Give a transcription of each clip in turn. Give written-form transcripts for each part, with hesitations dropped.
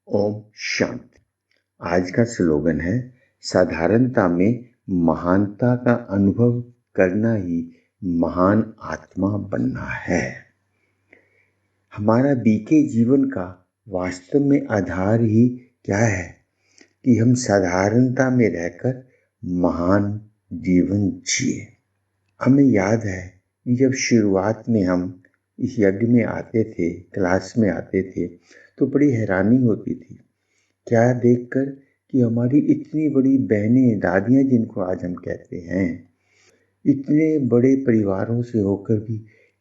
ओम शांति। आज का स्लोगन है, साधारणता में महानता का अनुभव करना ही महान आत्मा बनना है। हमारा बीते जीवन का वास्तव में आधार ही क्या है कि हम साधारणता में रहकर महान जीवन जिए। हमें याद है कि जब शुरुआत में हम इस यज्ञ में आते थे, क्लास में आते थे, तो बड़ी हैरानी होती थी क्या देखकर कि हमारी इतनी बड़ी बहनें, दादियाँ जिनको आज हम कहते हैं, इतने बड़े परिवारों से होकर भी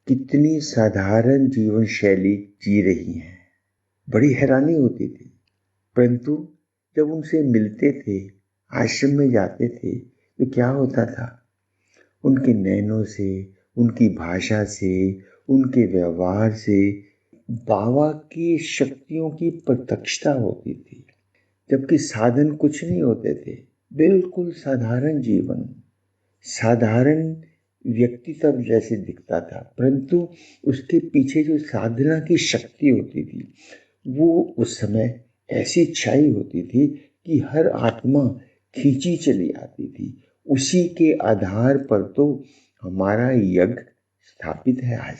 कितनी साधारण जीवन शैली जी रही हैं। बड़ी हैरानी होती थी। परंतु जब उनसे मिलते थे, आश्रम में जाते थे, तो क्या होता था? उनके नैनों से, उनकी भाषा से, उनके व्यवहार से बाबा की शक्तियों की प्रत्यक्षता होती थी। जबकि साधन कुछ नहीं होते थे, बिल्कुल साधारण जीवन, साधारण व्यक्ति सब जैसे दिखता था, परंतु उसके पीछे जो साधना की शक्ति होती थी वो उस समय ऐसी छाई होती थी कि हर आत्मा खींची चली आती थी। उसी के आधार पर तो हमारा यज्ञ स्थापित है, आज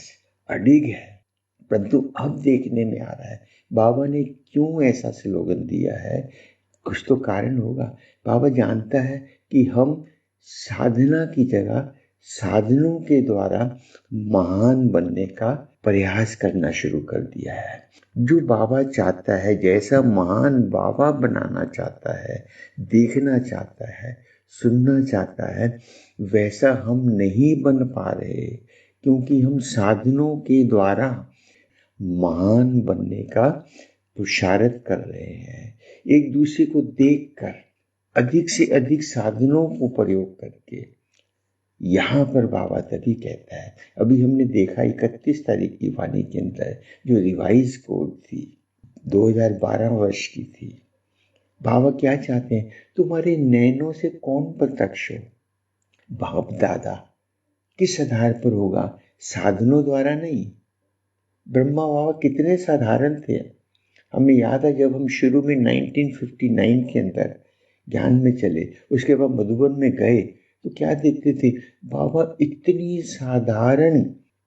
अडिग है। परंतु अब देखने में आ रहा है बाबा ने क्यों ऐसा स्लोगन दिया है। कुछ तो कारण होगा। बाबा जानता है कि हम साधना की जगह साधनों के द्वारा महान बनने का प्रयास करना शुरू कर दिया है। जो बाबा चाहता है, जैसा महान बाबा बनाना चाहता है, देखना चाहता है, सुनना चाहता है, वैसा हम नहीं बन पा रहे, क्योंकि हम साधनों के द्वारा महान बनने का पुरुषार्थ कर रहे हैं। एक दूसरे को देखकर, अधिक से अधिक साधनों को प्रयोग करके। यहाँ पर बाबा तभी कहता है, अभी हमने देखा 31 तारीख की वाणी के अंदर जो रिवाइज कोड थी, 2012 वर्ष की थी। बाबा क्या चाहते हैं? तुम्हारे नैनों से कौन प्रत्यक्ष हो? बाप दादा किस आधार पर होगा? साधनों द्वारा नहीं। ब्रह्मा बाबा कितने साधारण थे। हमें याद है जब हम शुरू में 1959 के अंदर ज्ञान में चले, उसके बाद मधुबन में गए, तो क्या देखते थे? बाबा इतनी साधारण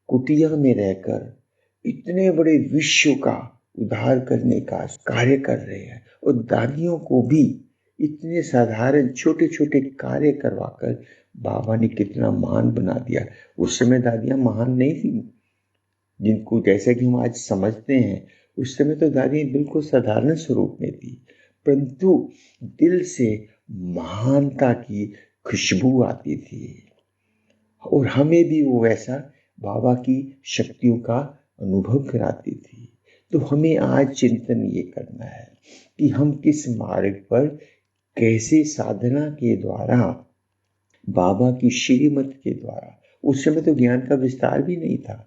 कुटिया में रहकर इतने बड़े विश्व का उद्धार करने का कार्य कर रहे हैं, और दादियों को भी इतने साधारण छोटे छोटे कार्य करवाकर बाबा ने कितना महान बना दिया। उस समय दादियां महान नहीं थी, जिनको जैसे कि हम आज समझते हैं। उस समय तो दादी बिल्कुल साधारण स्वरूप में थी, परंतु दिल से महानता की खुशबू आती थी, और हमें भी वो वैसा बाबा की शक्तियों का अनुभव कराती थी। तो हमें आज चिंतन ये करना है कि हम किस मार्ग पर कैसे साधना के द्वारा, बाबा की श्रीमत के द्वारा। उस समय तो ज्ञान का विस्तार भी नहीं था।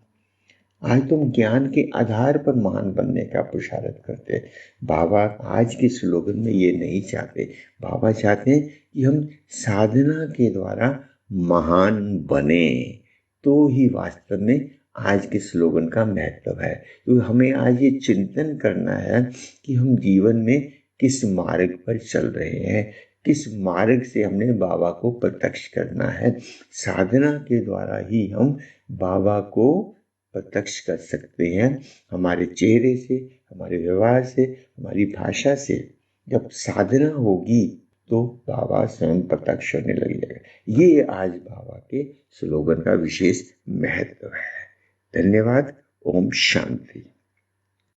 आज तुम ज्ञान के आधार पर महान बनने का पुरुषार्थ करते। बाबा आज के स्लोगन में ये नहीं चाहते। बाबा चाहते हैं कि हम साधना के द्वारा महान बने, तो ही वास्तव में आज के स्लोगन का महत्व है। तो हमें आज ये चिंतन करना है कि हम जीवन में किस मार्ग पर चल रहे हैं, किस मार्ग से हमने बाबा को प्रत्यक्ष करना है। साधना के द्वारा ही हम बाबा को प्रत्यक्ष कर सकते हैं। हमारे चेहरे से, हमारे व्यवहार से, हमारी भाषा से जब साधना होगी तो बाबा स्वयं प्रत्यक्ष होने लग जाएगा। ये आज बाबा के स्लोगन का विशेष महत्व है। धन्यवाद। ओम शांति।